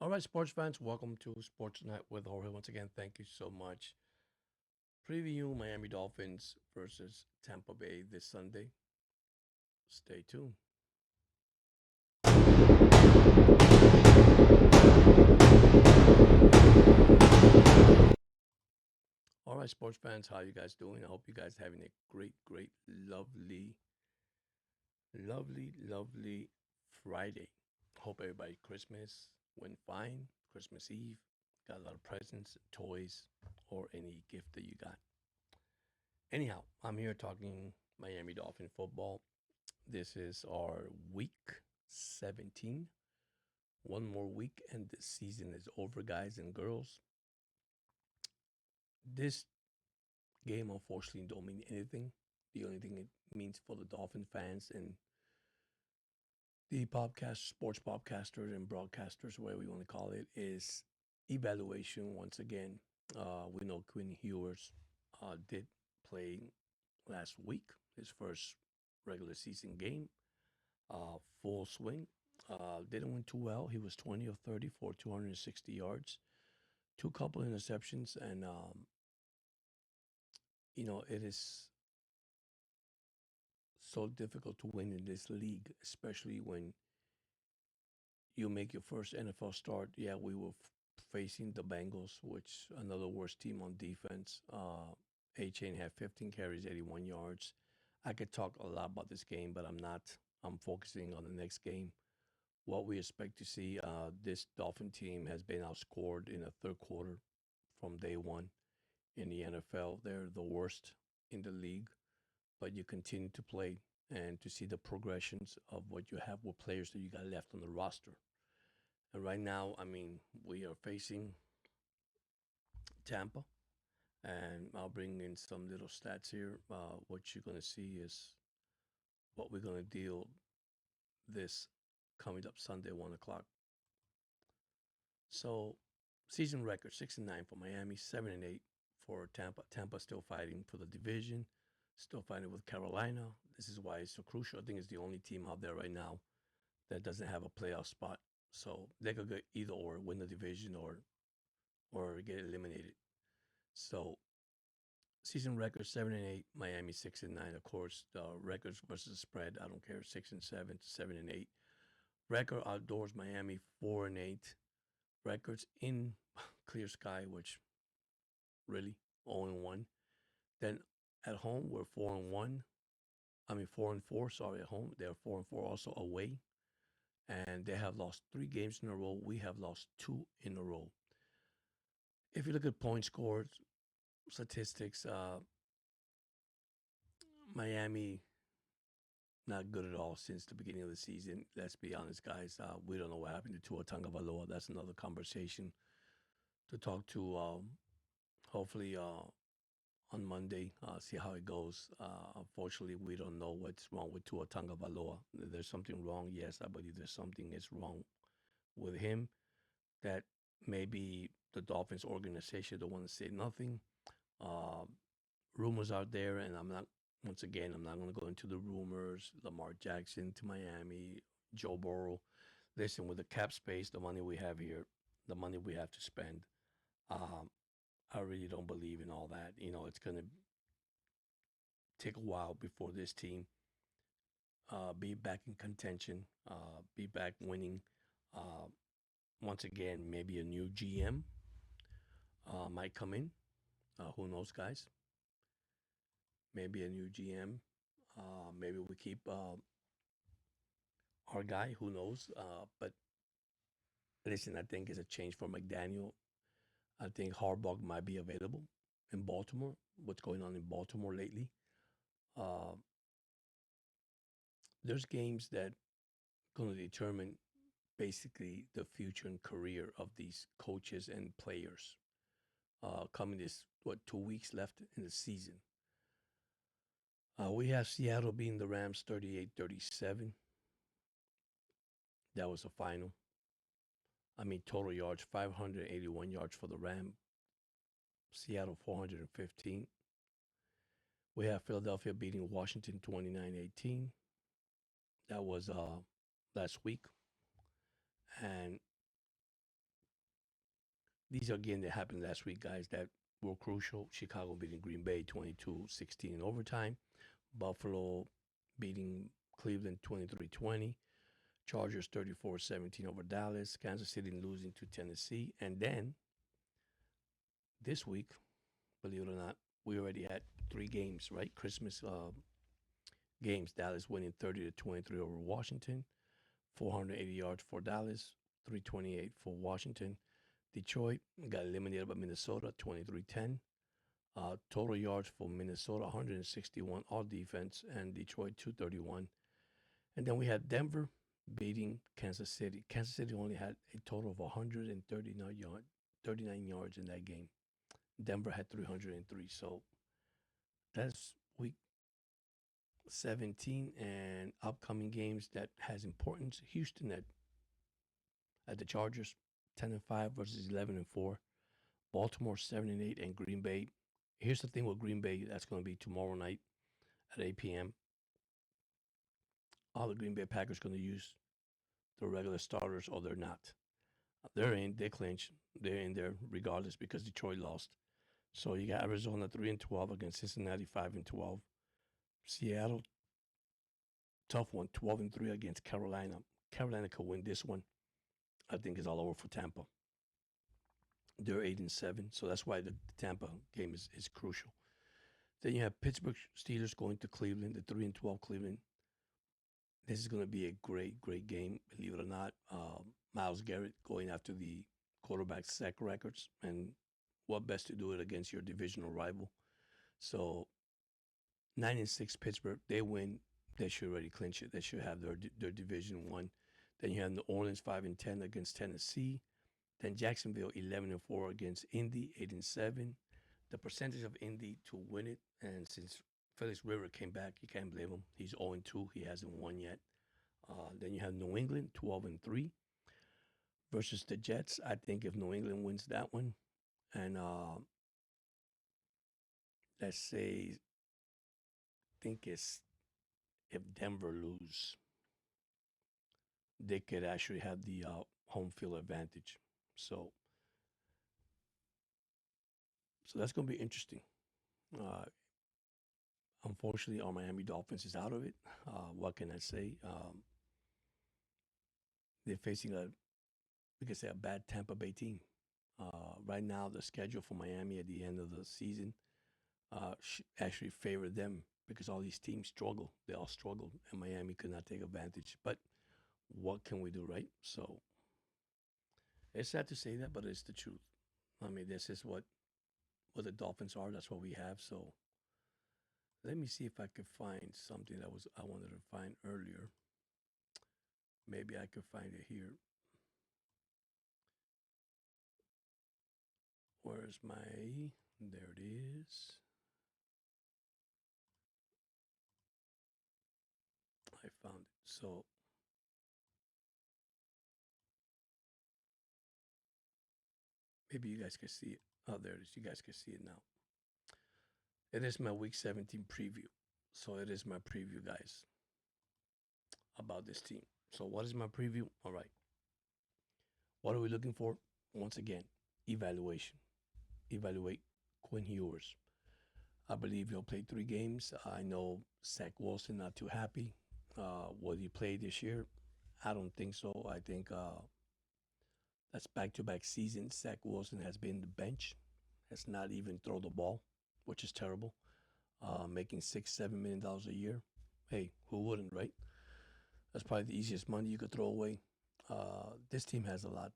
All right, sports fans, welcome to Sports Night with Jorge. Once again, thank you so much. Preview Miami Dolphins versus Tampa Bay this Sunday. Stay tuned. All right, sports fans, how you guys doing? I hope you guys having a great, lovely Friday. Hope everybody Christmas went fine. Christmas Eve, got a lot of presents, toys, or any gift that you got. Anyhow, I'm here talking Miami Dolphin football. This is our week 17. One more week and the season is over, guys and girls. This game, unfortunately, don't mean anything. The only thing it means for the Dolphin fans and the podcast, sports podcasters and broadcasters, whatever you want to call it, is evaluation once again. We know Quinn Hewers did play last week, his first regular season game, full swing. Didn't win too well. He was 20 of 30 for 260 yards, two couple interceptions, and it is so difficult to win in this league, especially when you make your first NFL start. Yeah, we were facing the Bengals, which another worst team on defense. A-Chain had 15 carries, 81 yards. I could talk a lot about this game, but I'm not. I'm focusing on the next game. What we expect to see, this Dolphin team has been outscored in the third quarter from day one in the NFL. They're the worst in the league, but you continue to play and to see the progressions of what you have with players that you got left on the roster. And right now, I mean, we are facing Tampa, and I'll bring in some little stats here. What you're going to see is what we're going to deal this coming up Sunday, 1 o'clock. So, season record 6-9 for Miami, 7-8 for Tampa. Tampa still fighting for the division, still fighting with Carolina. This is why it's so crucial. I think it's the only team out there right now that doesn't have a playoff spot. So they could get either or win the division or get eliminated. So season record 7-8, Miami 6-9. Of course, the records versus spread. I don't care 6-7 to 7-8. Record outdoors Miami 4-8. Records in clear sky, which really 0-1. Then at home we're 4-1. I mean 4-4. Sorry, at home they're 4-4 also away, and they have lost 3 games in a row. We have lost 2 in a row. If you look at point scores, statistics, Miami not good at all since the beginning of the season. Let's be honest, guys. We don't know what happened to Tua Tagovailoa. That's another conversation to talk to. Hopefully, on Monday, see how it goes. Unfortunately, we don't know what's wrong with Tua Tagovailoa. There's something wrong. Yes, I believe there's something is wrong with him that maybe the Dolphins organization don't want to say nothing. Uh, Rumors out there, and I'm not. Once again, I'm not going to go into the rumors. Lamar Jackson to Miami, Joe Burrow. Listen, with the cap space, the money we have here, the money we have to spend, um, I really don't believe in all that. It's going to take a while before this team be back in contention, be back winning. Uh, Once again, maybe a new GM might come in. Who knows, guys? Maybe a new GM. Maybe we keep our guy. Who knows? But listen, I think it's a change for McDaniel. I think Harbaugh might be available in Baltimore. What's going on in Baltimore lately? Uh, there's games that going to determine basically the future and career of these coaches and players. Coming this 2 weeks left in the season. We have Seattle being the Rams 38-37. That was the final. I mean, total yards 581 yards for the Ram. Seattle 415. We have Philadelphia beating Washington 29-18. That was last week. And these are games that happened last week, guys, that were crucial. Chicago beating Green Bay 22-16 in overtime. Buffalo beating Cleveland 23-20. Chargers 34-17 over Dallas. Kansas City losing to Tennessee. And then this week, believe it or not, we already had three games, right? Christmas games. Dallas winning 30-23 over Washington. 480 yards for Dallas. 328 for Washington. Detroit got eliminated by Minnesota 23-10. Total yards for Minnesota 161 all defense, and Detroit 231. And then we had Denver beating Kansas City. Kansas City only had a total of 39 yards in that game. Denver had 303. So that's week 17 and upcoming games that has importance. Houston at the Chargers 10-5 versus 11-4. Baltimore 7-8, and Green Bay. Here's the thing with Green Bay, that's going to be tomorrow night at 8 p.m. All the Green Bay Packers going to use the regular starters, or they're not. They're in, they clinch, they're in there regardless because Detroit lost. So you got Arizona 3-12 against Cincinnati 5-12. Seattle, tough one, 12-3 against Carolina. Carolina could win this one. I think it's all over for Tampa. They're 8-7, so that's why the Tampa game is crucial. Then you have Pittsburgh Steelers going to Cleveland, the 3-12 Cleveland. This is going to be a great, great game, believe it or not. Myles Garrett going after the quarterback sack records, and what best to do it against your divisional rival. So 9-6 Pittsburgh, they win. They should already clinch it. They should have their division won. Then you have New Orleans 5-10 against Tennessee. Then Jacksonville 11-4 against Indy 8-7. The percentage of Indy to win it, and since Felix River came back, you can't blame him. He's 0-2. He hasn't won yet. Then you have New England 12-3 versus the Jets. I think if New England wins that one, and let's say, I think it's if Denver lose, they could actually have the home field advantage. So that's going to be interesting. Uh, Unfortunately, our Miami Dolphins is out of it. What can I say? They're facing we could say, a bad Tampa Bay team. Right now, the schedule for Miami at the end of the season actually favored them because all these teams struggle. They all struggled, and Miami could not take advantage. But what can we do, right? So it's sad to say that, but it's the truth. I mean, this is what the Dolphins are. That's what we have. So let me see if I could find something that was I wanted to find earlier. Maybe I could find it here. Where's my? There it is. I found it. So maybe you guys can see it. Oh, there it is. You guys can see it now. It is my week 17 preview. So it is my preview, guys, about this team. So what is my preview? All right. What are we looking for? Once again, evaluation. Evaluate Quinn Ewers. I believe he'll play 3 games. I know Zach Wilson not too happy. Will he play this year? I don't think so. I think that's back-to-back seasons. Zach Wilson has been the bench, has not even thrown the ball, which is terrible. Making $6-7 million a year. Hey, who wouldn't, right? That's probably the easiest money you could throw away. This team has a lot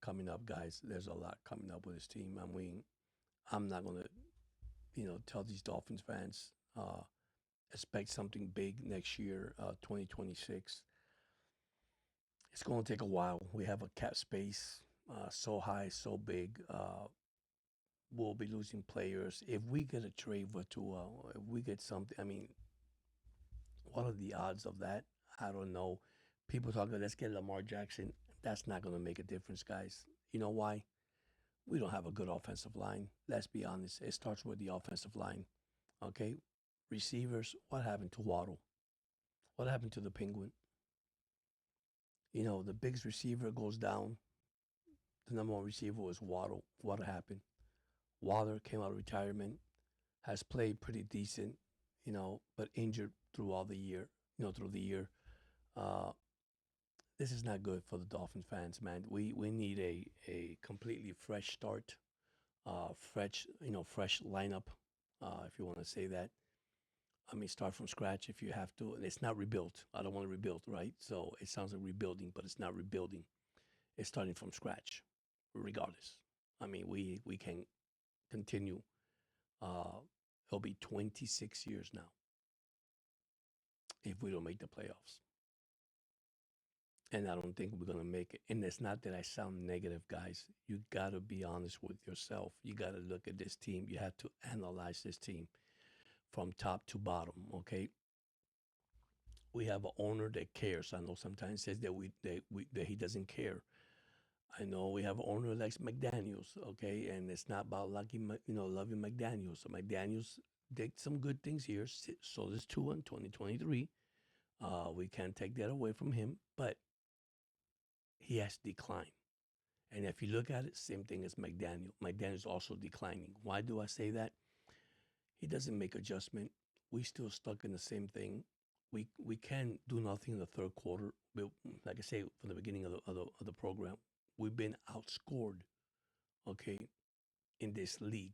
coming up, guys. There's a lot coming up with this team. I'm not gonna, tell these Dolphins fans expect something big next year, 2026. It's going to take a while. We have a cap space so high, so big. We'll be losing players. If we get a trade for Tua, if we get something, I mean, what are the odds of that? I don't know. People talk about let's get Lamar Jackson. That's not going to make a difference, guys. You know why? We don't have a good offensive line. Let's be honest. It starts with the offensive line. Okay? Receivers, what happened to Waddle? What happened to the Penguin? The biggest receiver goes down. The number one receiver was Waddle. What happened? Waller came out of retirement, has played pretty decent, but injured through all the year, through the year. Uh, this is not good for the Dolphin fans, man. We need a completely fresh start, fresh lineup, if you want to say that. I mean, start from scratch if you have to. And it's not rebuilt. I don't want to rebuild, right? So it sounds like rebuilding, but it's not rebuilding. It's starting from scratch, regardless. I mean, we can continue. Uh, it'll be 26 years now if we don't make the playoffs. And I don't think we're going to make it. And it's not that I sound negative, guys. You got to be honest with yourself. You got to look at this team. You have to analyze this team from top to bottom, okay? We have an owner that cares. I know sometimes says that he doesn't care. I know we have an owner that likes McDaniels, okay, and it's not about loving McDaniels. So McDaniels did some good things here. So this Tua in 2023. We can't take that away from him, but he has declined. And if you look at it, same thing as McDaniel. McDaniel's also declining. Why do I say that? He doesn't make adjustment. We still stuck in the same thing. We can do nothing in the third quarter. But like I say from the beginning of the program, we've been outscored, okay, in this league.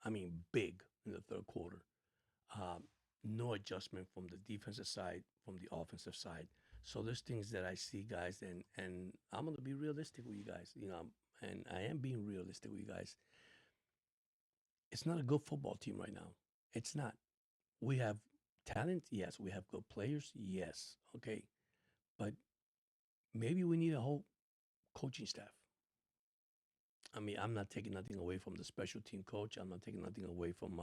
I mean, big in the third quarter. Um, no adjustment from the defensive side, from the offensive side. So there's things that I see, guys, and I'm gonna be realistic with you guys. And I am being realistic with you guys. It's not a good football team right now. It's not. We have talent, yes. We have good players, yes. Okay, but maybe we need a whole coaching staff. I mean, I'm not taking nothing away from the special team coach. I'm not taking nothing away from,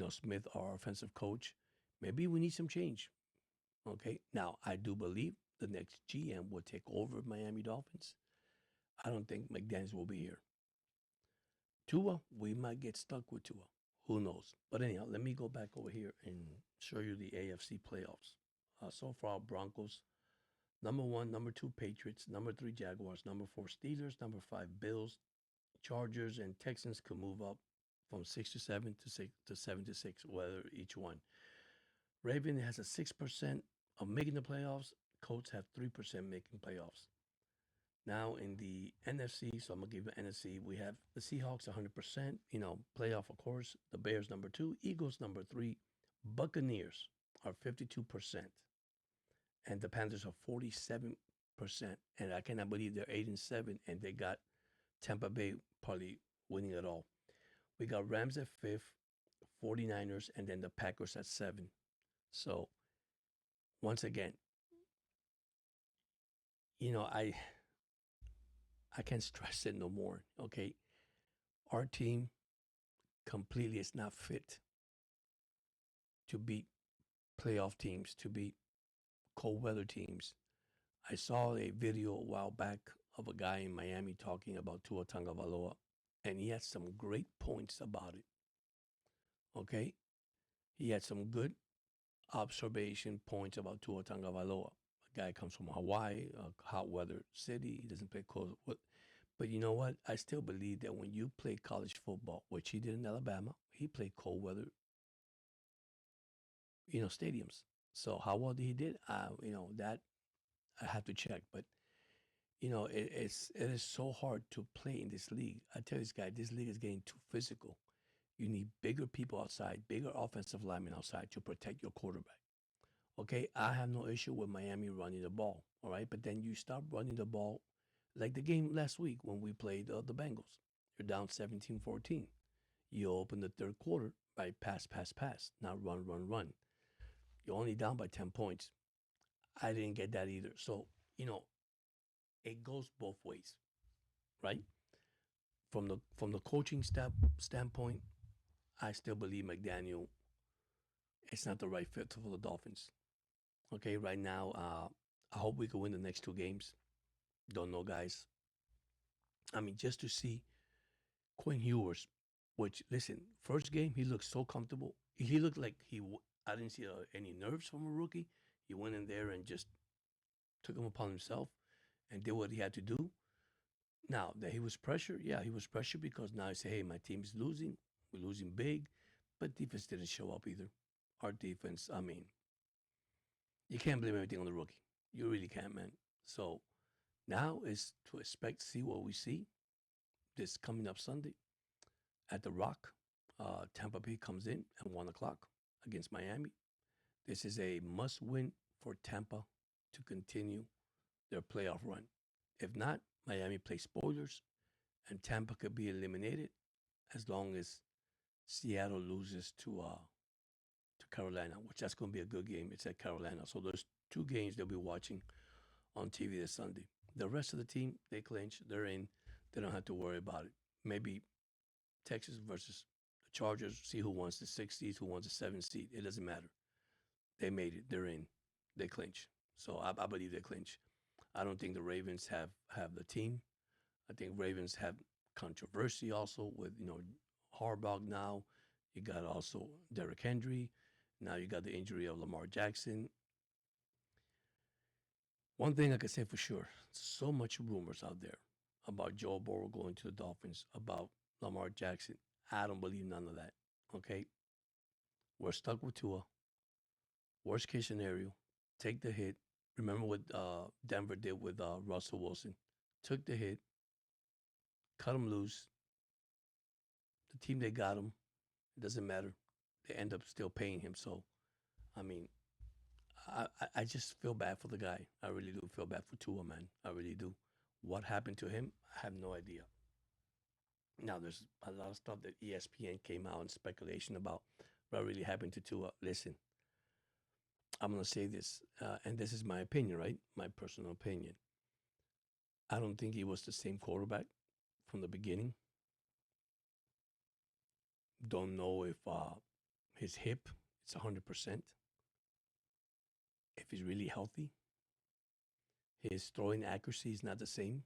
Smith, our offensive coach. Maybe we need some change. Okay. Now, I do believe the next GM will take over Miami Dolphins. I don't think McDaniels will be here. Tua, we might get stuck with Tua. Who knows? But anyhow, let me go back over here and show you the AFC playoffs. So far, Broncos, number one, number two, Patriots, number three, Jaguars, number four, Steelers, number five, Bills, Chargers, and Texans could move up from 6 to 7 to 7 to 6, whether each one. Raven has a 6% of making the playoffs. Colts have 3% making playoffs. Now in the NFC, so I'm gonna give you NFC. We have the Seahawks 100%. Playoff of course. The Bears number two, Eagles number three, Buccaneers are 52%, and the Panthers are 47%. And I cannot believe they're 8-7, and they got Tampa Bay probably winning it all. We got Rams at fifth, 49ers, and then the Packers at seven. So once again, you know, I I can't stress it no more. Okay. Our team completely is not fit to beat playoff teams, to beat cold weather teams. I saw a video a while back of a guy in Miami talking about Tua Tagovailoa, and he had some great points about it. Okay, he had some good observation points about Tua Tagovailoa. A guy comes from Hawaii, a hot weather city. He doesn't play cold. But you know what? I still believe that when you play college football, which he did in Alabama, he played cold weather, stadiums. So how well did he did? That I have to check. But it is so hard to play in this league. I tell this guy, this league is getting too physical. You need bigger people outside, bigger offensive linemen outside to protect your quarterback. Okay, I have no issue with Miami running the ball. All right, but then you stop running the ball like the game last week when we played the Bengals. You're down 17-14. You open the third quarter by pass, pass, pass, not run, run, run. You're only down by 10 points. I didn't get that either. So, it goes both ways, right? From the coaching standpoint, I still believe McDaniel is not the right fit for the Dolphins. Okay, right now, I hope we can win the next two games. Don't know, guys. I mean, just to see Quinn Ewers, which listen, first game he looked so comfortable. He looked like I didn't see any nerves from a rookie. He went in there and just took him upon himself and did what he had to do. Now that he was pressured, yeah, he was pressured because now he said, "Hey, my team's losing. We're losing big," but defense didn't show up either. Our defense, I mean, you can't blame everything on the rookie. You really can't, man. So now is to expect to see what we see this coming up Sunday at the Rock. Tampa Bay comes in at 1 o'clock against Miami. This is a must-win for Tampa to continue their playoff run. If not, Miami plays spoilers, and Tampa could be eliminated as long as Seattle loses to Carolina, which that's going to be a good game. It's at Carolina, so there's two games they'll be watching on TV this Sunday. The rest of the team, they clinch, they're in. They don't have to worry about it. Maybe Texas versus the Chargers, see who wants the 6th seed, who wants the 7th seed. It doesn't matter. They made it. They're in. They clinch. So I believe they clinch. I don't think the Ravens have the team. I think Ravens have controversy also with Harbaugh now. You got also Derrick Henry. Now you got the injury of Lamar Jackson. One thing I can say for sure, so much rumors out there about Joe Burrow going to the Dolphins, about Lamar Jackson. I don't believe none of that. Okay, we're stuck with Tua. Worst case scenario, take the hit. Remember what Denver did with Russell Wilson? Took the hit, cut him loose. The team they got him, it doesn't matter. They end up still paying him. So, I mean, I just feel bad for the guy. I really do feel bad for Tua, man. I really do. What happened to him? I have no idea. Now, there's a lot of stuff that ESPN came out and speculation about what really happened to Tua. Listen, I'm going to say this, and this is my opinion, right? My personal opinion. I don't think he was the same quarterback from the beginning. Don't know if his hip is 100%, if he's really healthy. His throwing accuracy is not the same.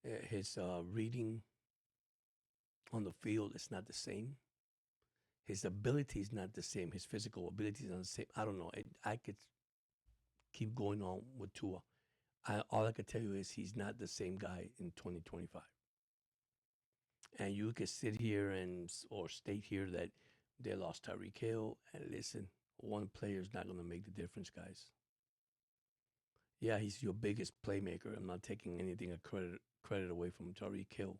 His reading on the field is not the same. His ability is not the same. His physical ability is not the same. I don't know. I could keep going on with Tua. All I can tell you is he's not the same guy in 2025. And you could sit here or state here that they lost Tyreek Hill. And listen, one player is not going to make the difference, guys. Yeah, he's your biggest playmaker. I'm not taking anything of credit away from Tyreek Hill,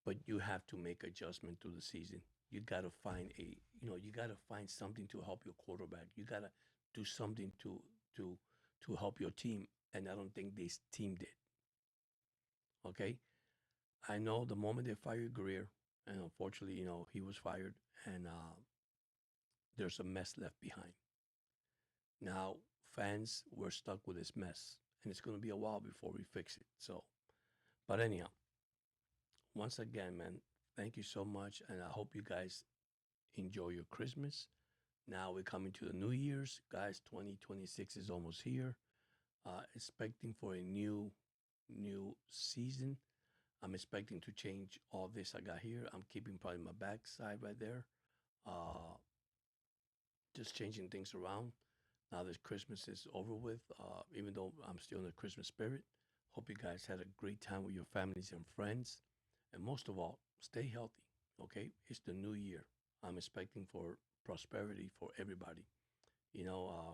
but you have to make adjustment through the season. You got to find you got to find something to help your quarterback. You got to do something to to help your team, and I don't think this team did. Okay, I know the moment they fired Greer, and unfortunately, he was fired, and there's a mess left behind. Now, fans were stuck with this mess, and it's going to be a while before we fix it. So, but anyhow, once again, man, thank you so much, and I hope you guys enjoy your Christmas. Now we're coming to the New Year's, guys. 2026 is almost here. Expecting for a new season. I'm expecting to change all this I got here. I'm keeping probably my backside right there. Uh, just changing things around. Now that Christmas is over with, even though I'm still in the Christmas spirit, hope you guys had a great time with your families and friends. And most of all, stay healthy, okay? It's the new year. I'm expecting for prosperity for everybody.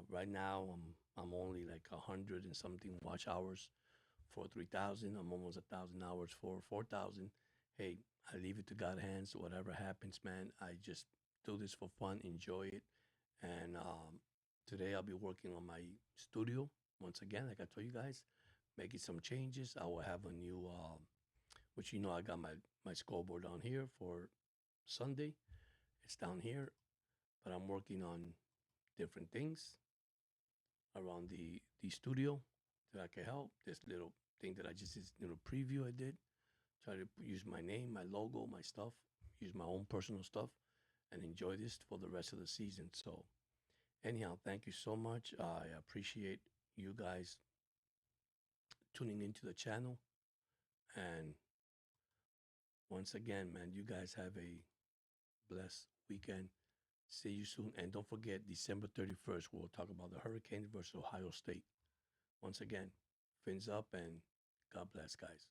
Right now I'm only like 100 and something watch hours for 3,000. I'm almost 1,000 hours for 4,000. Hey, I leave it to God's hands. Whatever happens, man, I just do this for fun, enjoy it. And today I'll be working on my studio once again, like I told you guys, making some changes. I will have a new, which I got my scoreboard down here for Sunday. It's down here, but I'm working on different things around the studio that I can help. This little thing that this little preview I did. Try to use my name, my logo, my stuff, use my own personal stuff, and enjoy this for the rest of the season. So, anyhow, thank you so much. I appreciate you guys tuning into the channel. And once again, man, you guys have a blessed weekend. See you soon. And don't forget, December 31st, we'll talk about the Hurricanes versus Ohio State. Once again, fins up and God bless, guys.